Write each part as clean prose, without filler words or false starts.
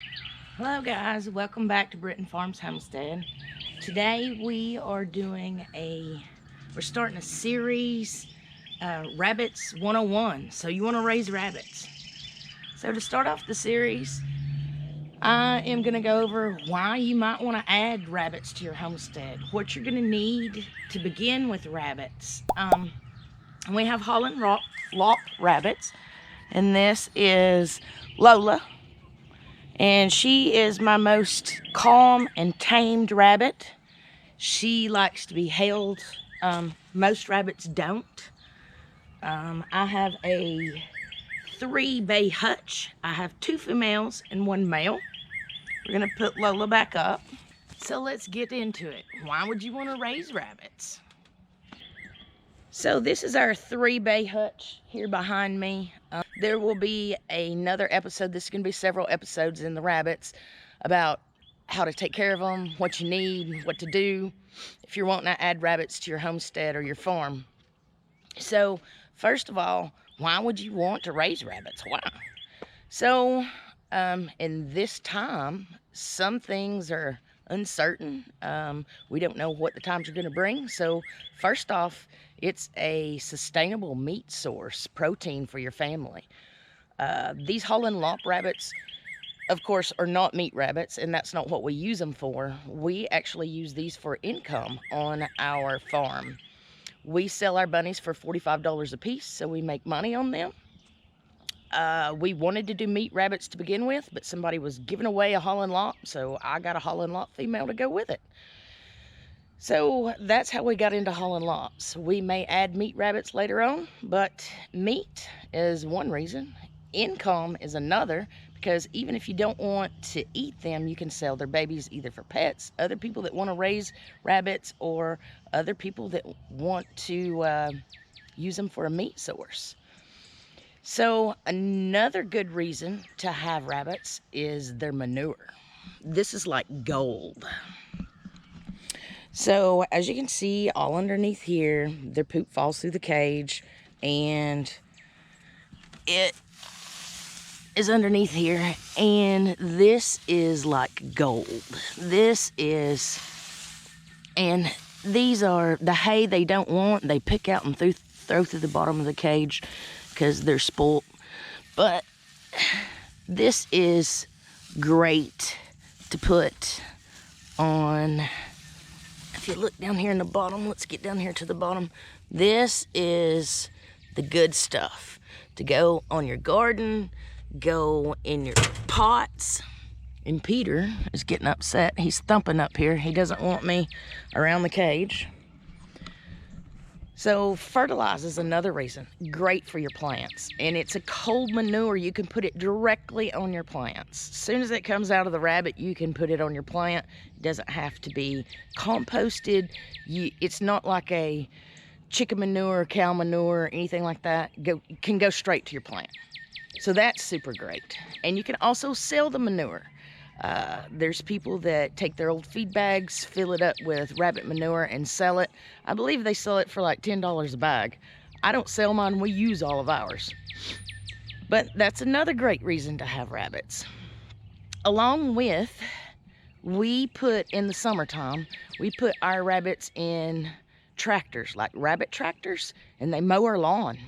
Hello guys, welcome back to Britton Farms Homestead. Today we're starting a series, Rabbits 101. So you want to raise rabbits. So to start off the series, I am going to go over why you might want to add rabbits to your homestead, what you're going to need to begin with rabbits. We have Holland Lop rabbits, and this is Lola. And she is my most calm and tamed rabbit. She likes to be held. Most rabbits don't. I have a 3-bay hutch. I have 2 females and 1 male. We're gonna put Lola back up. So let's get into it. Why would you want to raise rabbits? So this is our 3-bay hutch here behind me. There will be another episode. This is going to be several episodes in the rabbits about how to take care of them, what you need, what to do if you're wanting to add rabbits to your homestead or your farm. So first of all, why would you want to raise rabbits? Why? So in this time, some things are uncertain. We don't know what the times are going to bring. So first off, it's a sustainable meat source, protein for your family. These Holland Lop rabbits, of course, are not meat rabbits, and that's not what we use them for. We actually use these for income on our farm. We sell our bunnies for $45 a piece, so we make money on them. We wanted to do meat rabbits to begin with, but somebody was giving away a Holland Lop, so I got a Holland Lop female to go with it. So that's how we got into Holland Lops. We may add meat rabbits later on, but meat is one reason. Income is another, because even if you don't want to eat them, you can sell their babies either for pets, other people that want to raise rabbits, or other people that want to use them for a meat source. So another good reason to have rabbits is their manure. This is like gold. So as you can see, all underneath here, their poop falls through the cage, and it is underneath here, and this is like gold. And these are the hay they don't want. They pick out and throw through the bottom of the cage because they're spoilt. But this is great to put on. If you look down here in the bottom, let's get down here to the bottom. This is the good stuff to go on your garden, go in your pots. And Peter is getting upset. He's thumping up here. He doesn't want me around the cage. So fertilize is another reason. Great for your plants. And it's a cold manure. You can put it directly on your plants. As soon as it comes out of the rabbit, you can put it on your plant. It doesn't have to be composted. It's not like a chicken manure, cow manure, or anything like that. It can go straight to your plant. So that's super great. And you can also sell the manure. There's people that take their old feed bags, fill it up with rabbit manure, and sell it. I believe they sell it for like $10 a bag. I don't sell mine, we use all of ours. But that's another great reason to have rabbits. Along with, we put in the summertime, we put our rabbits in tractors, like rabbit tractors, and they mow our lawn.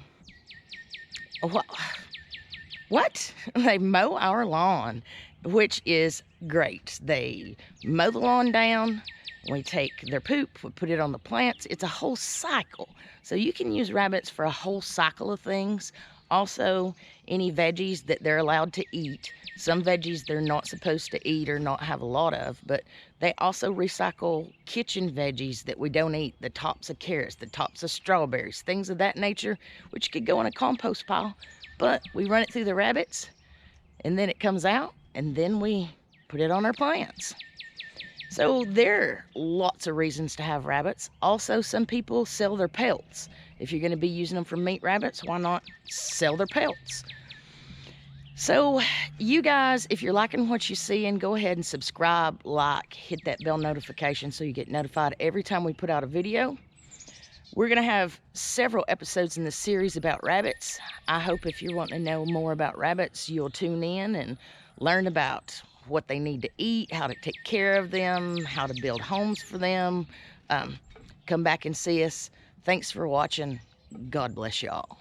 What? They mow our lawn, which is great. They mow the lawn down, we take their poop, we put it on the plants. It's a whole cycle. So you can use rabbits for a whole cycle of things. Also, any veggies that they're allowed to eat. Some veggies they're not supposed to eat or not have a lot of, but they also recycle kitchen veggies that we don't eat. The tops of carrots, the tops of strawberries, things of that nature, which could go in a compost pile. But we run it through the rabbits, and then it comes out, and then we put it on our plants. So there are lots of reasons to have rabbits. Also, some people sell their pelts. If you're going to be using them for meat rabbits, why not sell their pelts? So you guys, if you're liking what you see, and go ahead and subscribe, like, hit that bell notification so you get notified every time we put out a video. We're going to have several episodes in this series about rabbits. I hope if you're wanting to know more about rabbits, you'll tune in and learn about what they need to eat, how to take care of them, how to build homes for them. Come back and see us. Thanks for watching. God bless y'all.